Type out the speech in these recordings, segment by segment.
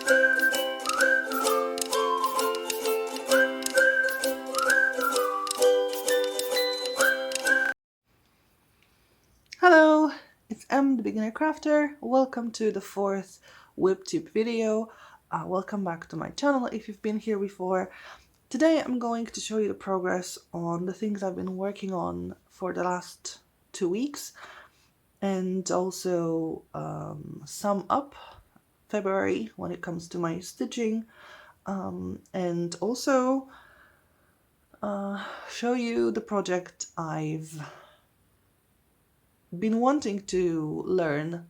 Hello, it's the Beginner Crafter. Welcome to the fourth WIPTube video. Welcome back to my channel if you've been here before. Today I'm going to show you the progress on the things I've been working on for the last 2 weeks, and also sum up February when it comes to my stitching, and also show you the project I've been wanting to learn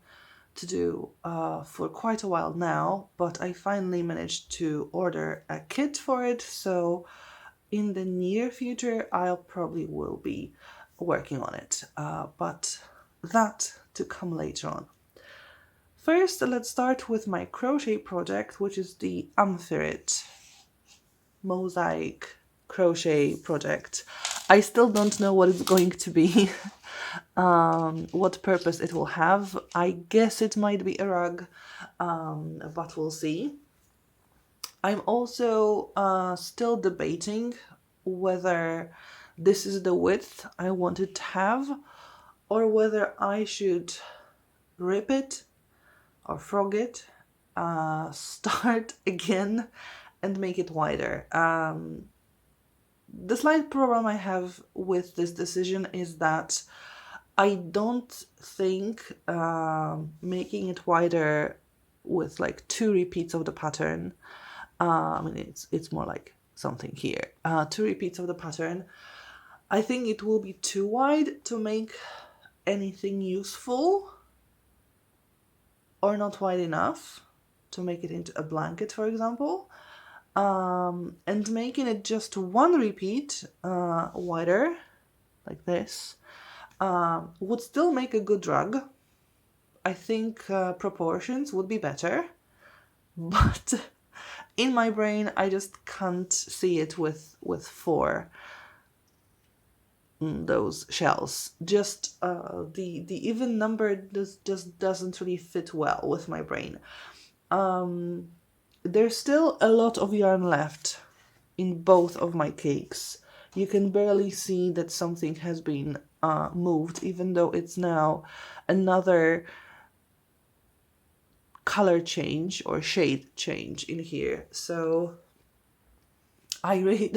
to do for quite a while now, but I finally managed to order a kit for it, so in the near future I'll probably will be working on it, but that to come later on. First, let's start with my crochet project, which is the Amphirite mosaic crochet project. I still don't know what it's going to be. What purpose it will have. I guess it might be a rug, but we'll see. I'm also still debating whether this is the width I wanted to have, or whether I should rip it or frog it, start again and make it wider. The slight problem I have with this decision is that I don't think making it wider with like 2 repeats of the pattern, I mean it's more like something here, 2 repeats of the pattern, I think it will be too wide to make anything useful, or not wide enough to make it into a blanket, for example. And making it just 1 repeat wider, like this, would still make a good rug. I think proportions would be better, but in my brain I just can't see it with 4 those shells. Just the even number just doesn't really fit well with my brain. There's still a lot of yarn left in both of my cakes. You can barely see that something has been moved, even though it's now another color change or shade change in here. So I really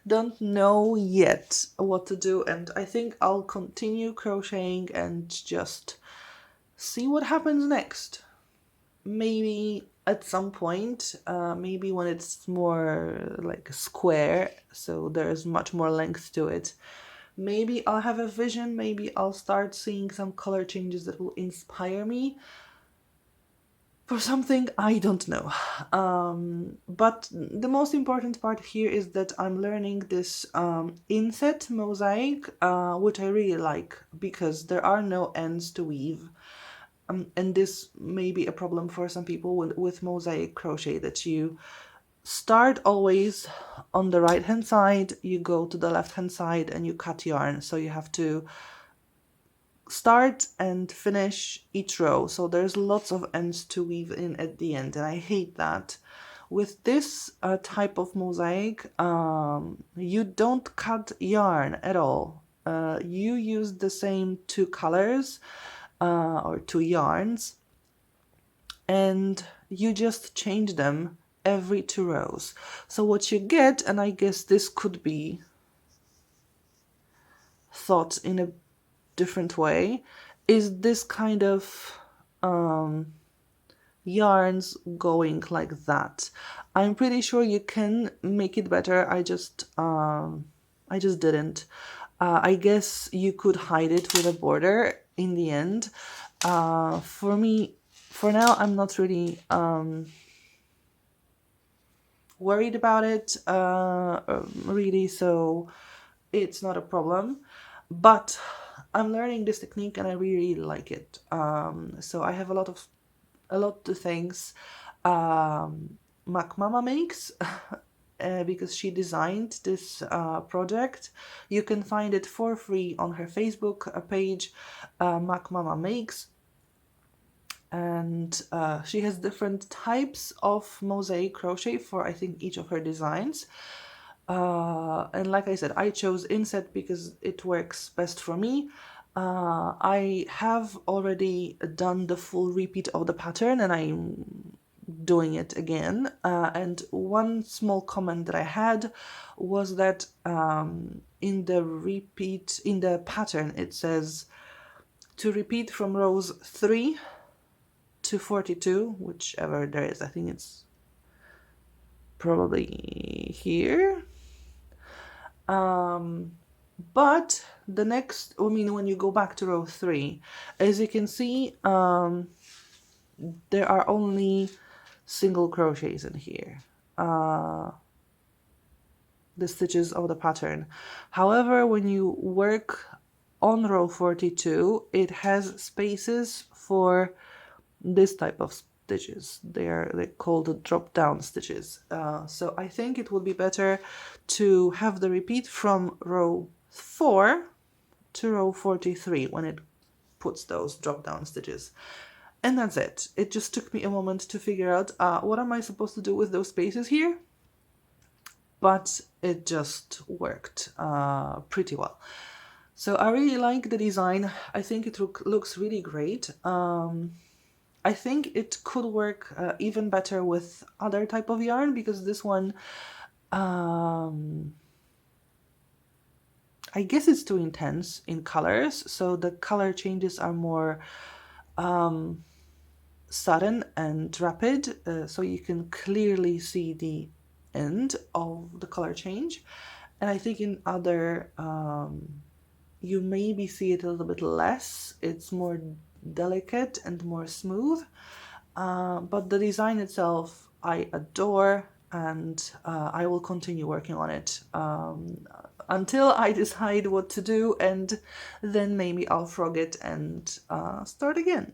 don't know yet what to do, and I think I'll continue crocheting and just see what happens next. Maybe at some point, maybe when it's more like a square, so there's much more length to it, maybe I'll have a vision, maybe I'll start seeing some color changes that will inspire me for something, I don't know. But the most important part here is that I'm learning this inset mosaic, which I really like, because there are no ends to weave. And this may be a problem for some people with mosaic crochet, that you start always on the right hand side, you go to the left hand side and you cut yarn, so you have to start and finish each row, so there's lots of ends to weave in at the end, and I hate that. With this type of mosaic, you don't cut yarn at all. You use the same 2 colors or 2 yarns, and you just change them every 2 rows. So what you get, and I guess this could be thought in a different way, is this kind of yarns going like that. I'm pretty sure you can make it better. I just didn't. I guess you could hide it with a border in the end. For me, for now, I'm not really worried about it, really, so it's not a problem. But I'm learning this technique and I really like it. So I have a lot to thanks McMama Makes, because she designed this project. You can find it for free on her Facebook page, McMama Makes. and she has different types of mosaic crochet for I think each of her designs. And like I said, I chose inset because it works best for me. I have already done the full repeat of the pattern and I'm doing it again. And one small comment that I had was that in the pattern, it says to repeat from rows 3 to 42, whichever there is. I think it's probably here. But the next, I mean, when you go back to row 3, as you can see, there are only single crochets in here, the stitches of the pattern. However, when you work on row 42, it has spaces for this type of stitches. They're called drop down stitches. So I think it would be better to have the repeat from row 4 to row 43 when it puts those drop down stitches. And that's it. It just took me a moment to figure out what am I supposed to do with those spaces here, but it just worked pretty well. So I really like the design. I think it looks really great. I think it could work even better with other type of yarn, because this one, I guess it's too intense in colors, so the color changes are more sudden and rapid, so you can clearly see the end of the color change. And I think in other, you maybe see it a little bit less. It's more delicate and more smooth, but the design itself I adore, and I will continue working on it until I decide what to do, and then maybe I'll frog it and start again.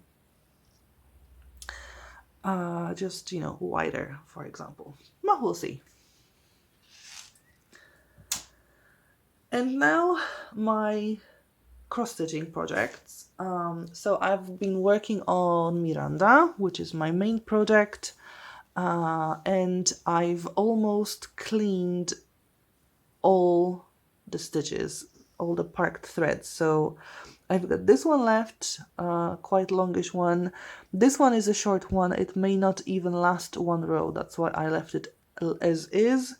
Just, you know, wider, for example. But we'll see. And now my cross-stitching projects. So I've been working on Miranda, which is my main project, and I've almost cleaned all the stitches, all the parked threads. So I've got this one left, quite longish one. This one is a short one. It may not even last one row. That's why I left it as is.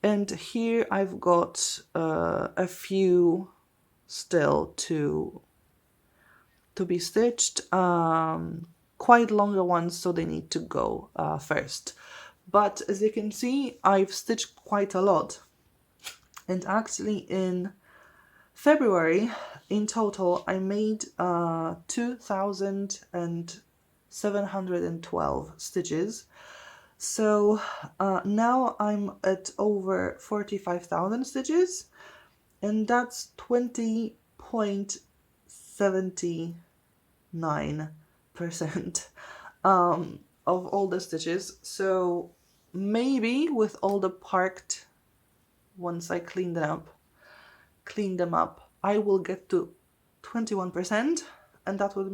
And here I've got a few still to be stitched, quite longer ones, so they need to go first. But as you can see, I've stitched quite a lot. And actually in February, in total, I made 2,712 stitches. So now I'm at over 45,000 stitches, and that's 20.79% of all the stitches. So maybe with all the parked, once I clean them up, I will get to 21%, and that will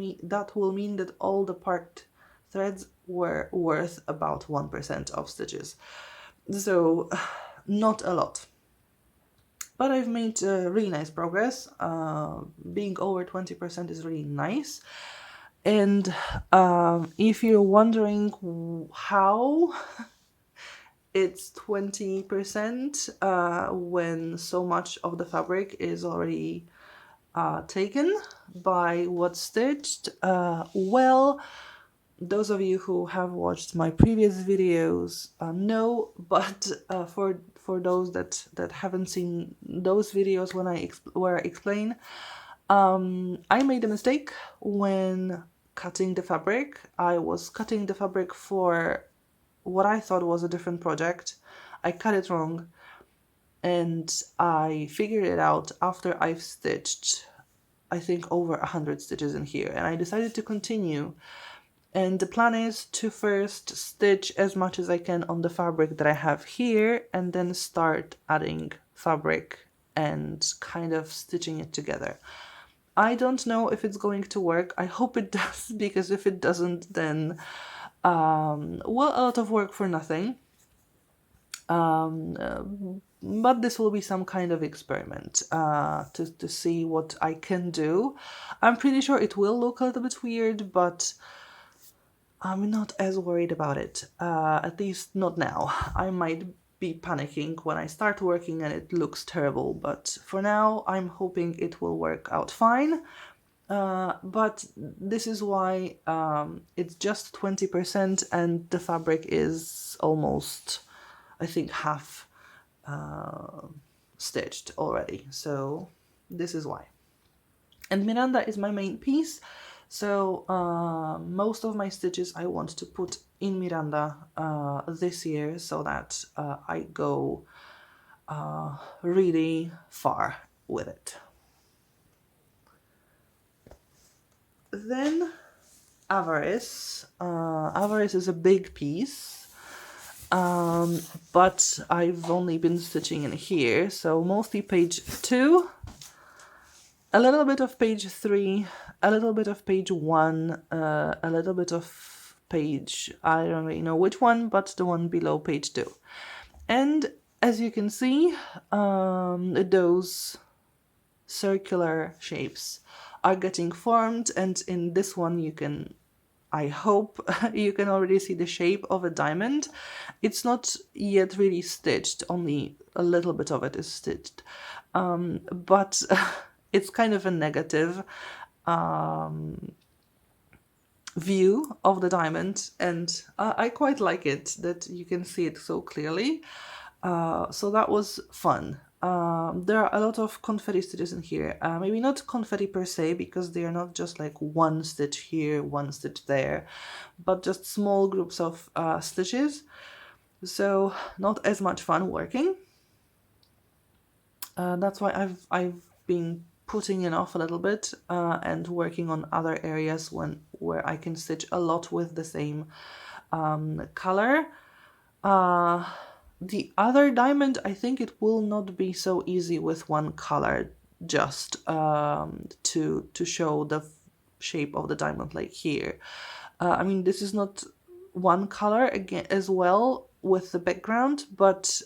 mean that all the parked threads were worth about 1% of stitches. So not a lot. But I've made really nice progress. Being over 20% is really nice. And if you're wondering how it's 20% when so much of the fabric is already taken by what's stitched, well, those of you who have watched my previous videos know, but for those that haven't seen those videos where I explain, I made a mistake when cutting the fabric. I was cutting the fabric for what I thought was a different project. I cut it wrong, and I figured it out after I've stitched, I think, over 100 stitches in here, and I decided to continue. And the plan is to first stitch as much as I can on the fabric that I have here, and then start adding fabric and kind of stitching it together. I don't know if it's going to work. I hope it does, because if it doesn't, then well, a lot of work for nothing. But this will be some kind of experiment to see what I can do. I'm pretty sure it will look a little bit weird, but I'm not as worried about it, at least not now. I might be panicking when I start working and it looks terrible, but for now I'm hoping it will work out fine. But this is why it's just 20% and the fabric is almost, I think, half stitched already. So this is why. And Miranda is my main piece. So most of my stitches I want to put in Miranda this year, so that I go really far with it. Then Avarice. Avarice is a big piece, but I've only been stitching in here, so mostly page 2, a little bit of page 3, a little bit of page 1, a little bit of page, I don't really know which one, but the one below page 2. And as you can see, those circular shapes are getting formed, and in this one you can, I hope, you can already see the shape of a diamond. It's not yet really stitched, only a little bit of it is stitched, but it's kind of a negative view of the diamond, and I quite like it that you can see it so clearly. So that was fun. There are a lot of confetti stitches in here. Maybe not confetti per se, because they are not just like one stitch here, one stitch there, but just small groups of stitches. So not as much fun working. That's why I've been putting it off a little bit and working on other areas where I can stitch a lot with the same color. The other diamond, I think it will not be so easy with one color, just to show the shape of the diamond like here. I mean, this is not one color again as well with the background, but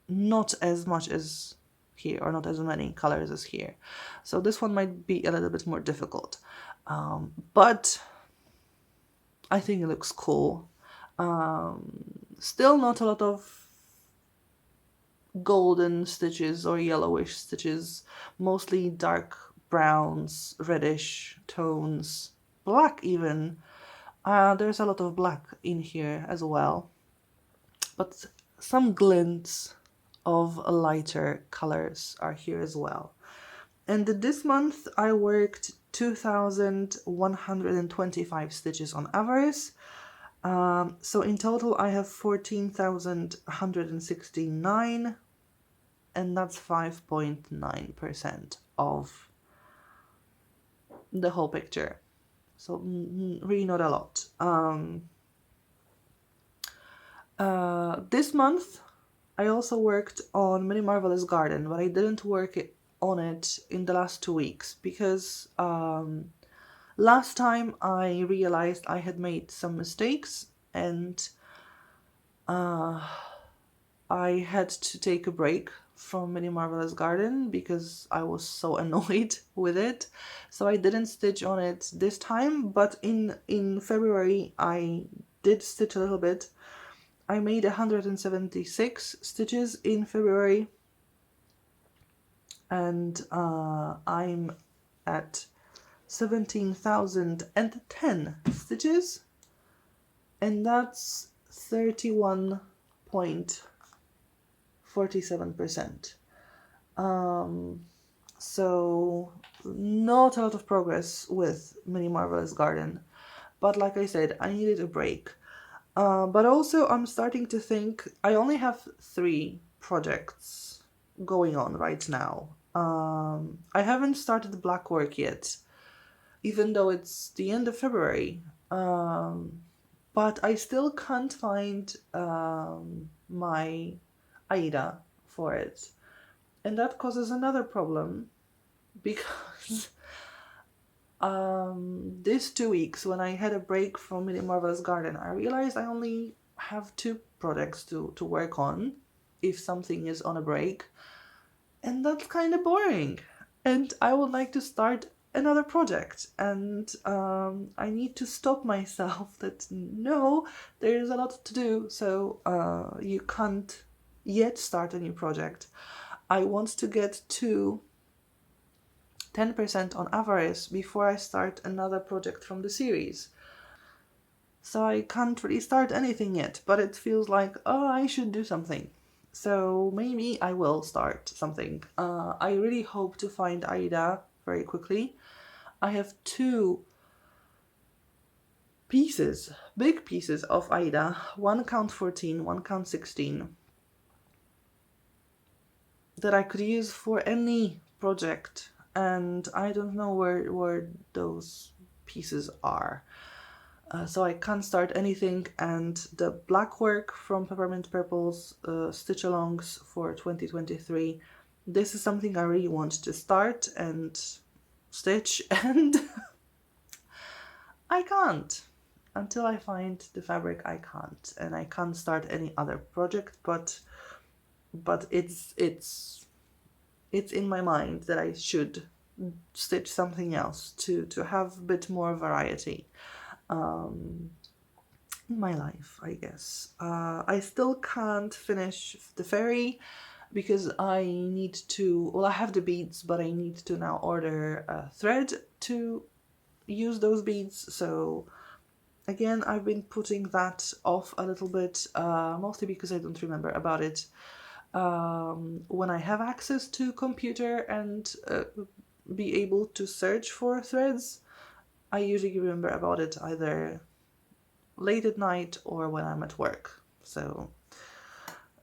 not as much as here, or not as many colors as here. So this one might be a little bit more difficult, but I think it looks cool. Still not a lot of golden stitches or yellowish stitches, mostly dark browns, reddish tones, black even. There's a lot of black in here as well, but some glints of lighter colors are here as well. And this month I worked 2,125 stitches on Avarice. So in total I have 14,169, and that's 5.9% of the whole picture. So really not a lot. This month I also worked on Mini Marvelous Garden, but I didn't work on it in the last 2 weeks because last time I realized I had made some mistakes, and I had to take a break from Mini Marvelous Garden because I was so annoyed with it. So I didn't stitch on it this time, but in February I did stitch a little bit. I made 176 stitches in February, and I'm at 17,010 stitches, and that's 31.47%. So not a lot of progress with Mini Marvelous Garden, but like I said, I needed a break. But also I'm starting to think I only have 3 projects going on right now. I haven't started the black work yet, even though it's the end of February. But I still can't find my Aida for it. And that causes another problem, because These 2 weeks when I had a break from Mini Marvel's Garden, I realized I only have 2 projects to work on if something is on a break, and that's kind of boring. And I would like to start another project, and I need to stop myself that no, there's a lot to do, so you can't yet start a new project. I want to get to 10% on Avarice before I start another project from the series. So I can't really start anything yet, but it feels like, oh, I should do something. So maybe I will start something. I really hope to find Aida very quickly. I have 2 pieces, big pieces of Aida, one count 14, one count 16, that I could use for any project, and I don't know where those pieces are. So I can't start anything, and the black work from Peppermint Purple's stitch alongs for 2023, this is something I really want to start and stitch, and I can't. Until I find the fabric, I can't, and I can't start any other project, but it's in my mind that I should stitch something else to have a bit more variety in my life, I guess. I still can't finish the fairy because I need to, well, I have the beads, but I need to now order a thread to use those beads. So again, I've been putting that off a little bit, mostly because I don't remember about it. When I have access to computer and be able to search for threads, I usually remember about it either late at night or when I'm at work. So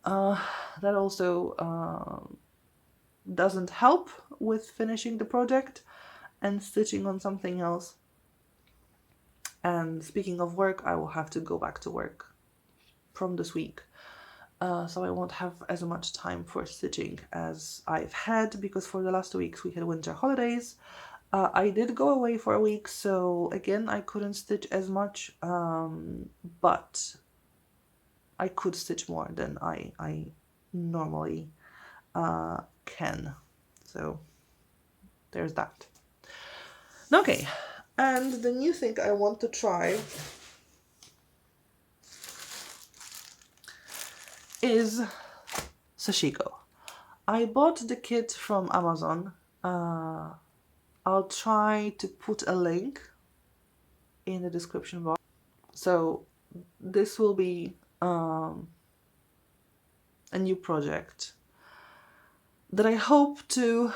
that also doesn't help with finishing the project and stitching on something else. And speaking of work, I will have to go back to work from this week. So I won't have as much time for stitching as I've had, because for the last 2 weeks we had winter holidays. I did go away for a week, so again I couldn't stitch as much, but I could stitch more than I normally can. So there's that. Okay, and the new thing I want to try is Sashiko. I bought the kit from Amazon. I'll try to put a link in the description box. So this will be a new project that I hope to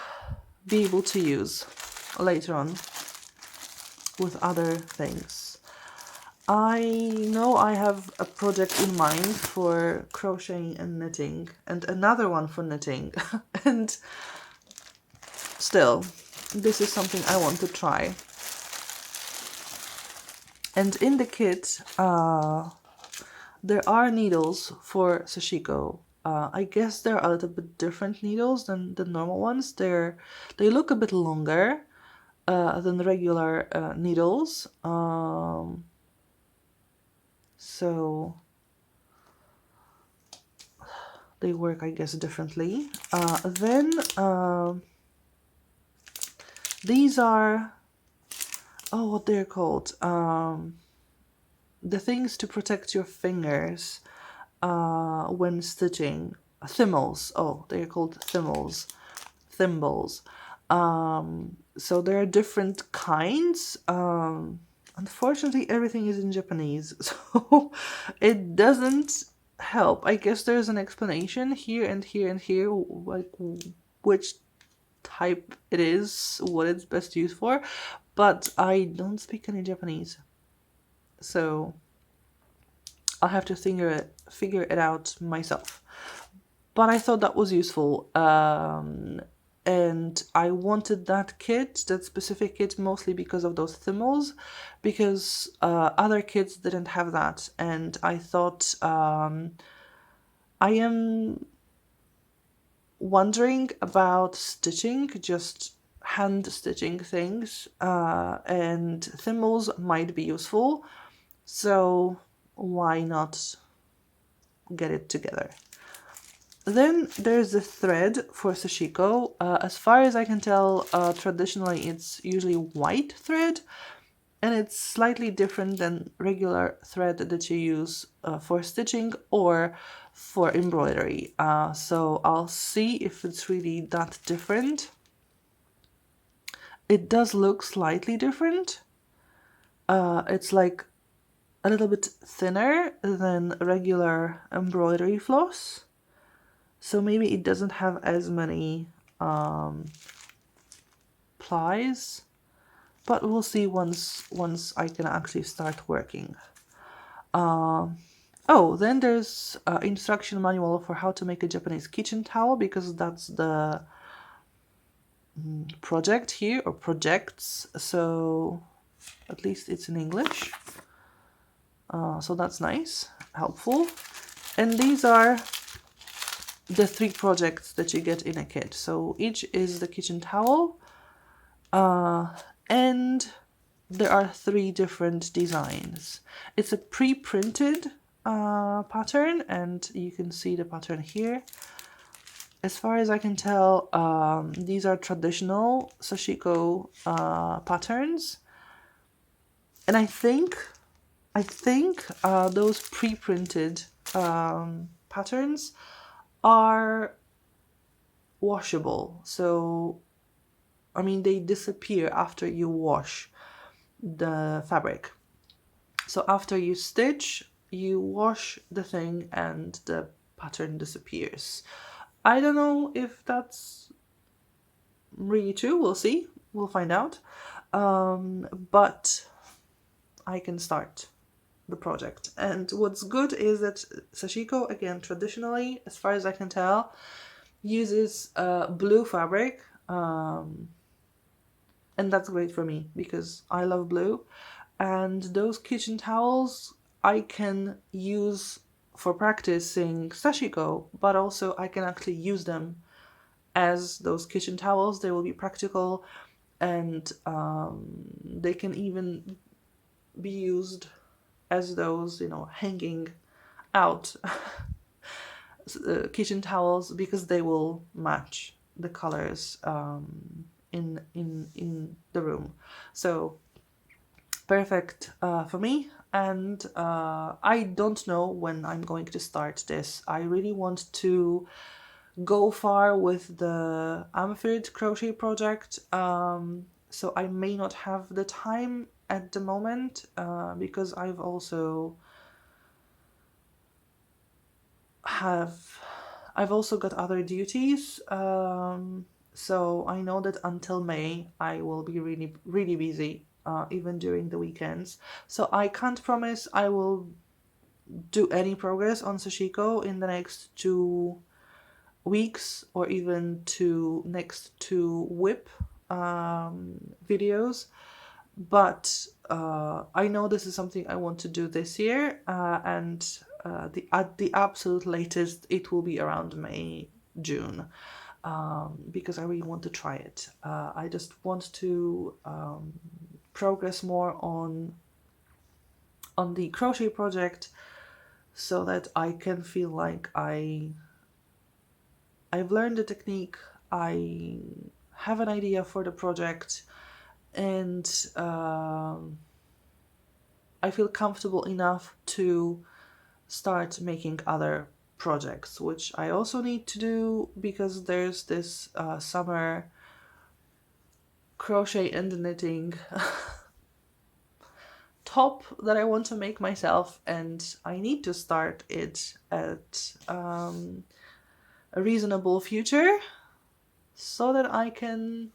be able to use later on with other things. I know I have a project in mind for crocheting and knitting, and another one for knitting, and still, this is something I want to try. And in the kit, there are needles for Sashiko. I guess they're a little bit different needles than the normal ones. They look a bit longer than the regular needles. So they work, I guess, differently. Then these are, oh, what they're called, the things to protect your fingers when stitching. Thimbles. Oh, they're called thimbles. Thimbles. So there are different kinds. Unfortunately, everything is in Japanese, so it doesn't help. I guess there's an explanation here and here and here, like which type it is, what it's best used for, but I don't speak any Japanese, so I'll have to figure it out myself. But I thought that was useful, and I wanted that kit, that specific kit, mostly because of those thimbles, because other kits didn't have that, and I thought I am wondering about stitching, just hand stitching things, and thimbles might be useful, so why not get it together? Then there's the thread for Sashiko. As far as I can tell, traditionally it's usually white thread, and it's slightly different than regular thread that you use for stitching or for embroidery. So I'll see if it's really that different. It does look slightly different. It's like a little bit thinner than regular embroidery floss. So maybe it doesn't have as many plies, but we'll see once I can actually start working. Oh, then there's instruction manual for how to make a Japanese kitchen towel, because that's the project here, or projects, so at least it's in English. So that's nice, helpful. And these are the 3 projects that you get in a kit. So each is the kitchen towel, and there are 3 different designs. It's a pre-printed pattern, and you can see the pattern here. As far as I can tell, these are traditional Sashiko patterns, and I think those pre-printed patterns are washable. So, I mean, they disappear after you wash the fabric. So after you stitch, you wash the thing and the pattern disappears. I don't know if that's really true. We'll see. We'll find out. But I can start the project. And what's good is that Sashiko, again, traditionally, as far as I can tell, uses blue fabric, and that's great for me because I love blue. And those kitchen towels I can use for practicing Sashiko, but also I can actually use them as those kitchen towels. They will be practical, and they can even be used as those, you know, hanging out kitchen towels, because they will match the colors in the room. So perfect for me. And I don't know when I'm going to start this. I really want to go far with the Amphirite crochet project, so I may not have the time at the moment, because I've also got other duties, so I know that until May I will be really busy, even during the weekends. So I can't promise I will do any progress on Sashiko in the next 2 weeks, or even next 2 WIP videos, but I know this is something I want to do this year, and at the absolute latest it will be around May, June, because I really want to try it. I just want to progress more on the crochet project, so that I can feel like I've learned the technique, I have an idea for the project, and I feel comfortable enough to start making other projects, which I also need to do, because there's this summer crochet and knitting top that I want to make myself, and I need to start it at a reasonable future, so that I can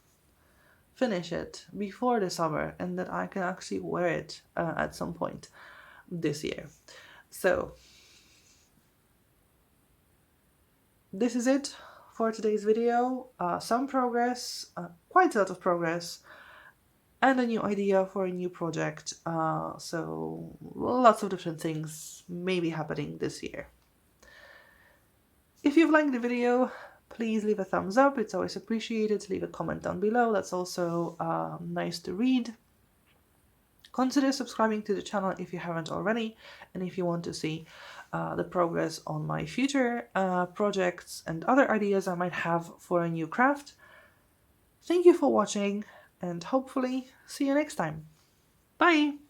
finish it before the summer, and that I can actually wear it at some point this year. So this is it for today's video. Some progress, quite a lot of progress, and a new idea for a new project. So lots of different things may be happening this year. If you've liked the video, please leave a thumbs up. It's always appreciated. Leave a comment down below. That's also nice to read. Consider subscribing to the channel if you haven't already, and if you want to see the progress on my future projects and other ideas I might have for a new craft. Thank you for watching, and hopefully see you next time. Bye!